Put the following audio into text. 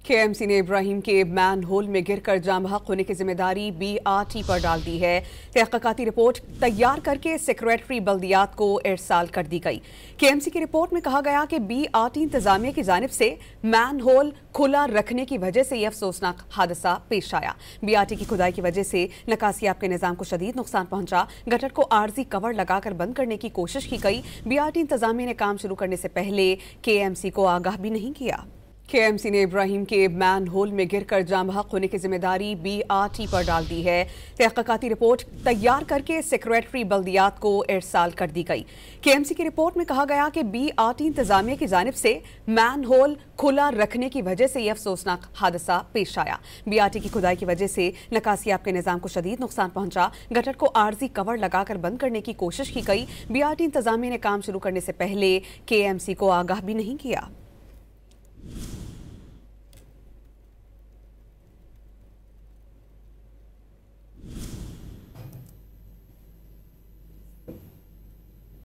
KMC ने इब्राहिम के man whole में गिरकर जाम बहक होने की जिम्मेदारी बीआरटी पर डाल दी है। तहकीकाती रिपोर्ट तैयार करके सेक्रेटरी बल्दियात को इरसाल कर दी गई। केएमसी की रिपोर्ट में कहा गया कि बीआरटी इंतजामिया की जानिब से मैन होल खुला रखने की वजह से यह अफसोसनाक हादसा पेश आया। बीआरटी की खुदाई की वजह से नकासियाब के निजाम को शदीद नुकसान पहुंचा। गटर को आर्जी कवर लगाकर बंद करने की कोशिश की गई। बीआरटी इंतजामिया ने काम शुरू करने से पहले केएमसी को आगाह भी नहीं किया। केएमसी ने इब्राहिम के मैन होल में गिरकर जाम बहक होने की जिम्मेदारी बीआरटी पर डाल दी है। तहकीकाती रिपोर्ट तैयार करके सेक्रेटरी बल्दियात को इरसाल कर दी गई। केएमसी की रिपोर्ट में कहा गया कि बीआरटी इंतजामिया की जानिब से मैन होल खुला रखने की वजह से यह अफसोसनाक हादसा पेश आया। बीआरटी की खुदाई की वजह से नकासियाब के निजाम को शदीद नुकसान पहुंचा। गटर को आर्जी कवर लगाकर बंद करने की कोशिश की गई। बीआरटी इंतजामिया ने काम शुरू करने से पहले केएमसी को आगाह भी नहीं किया।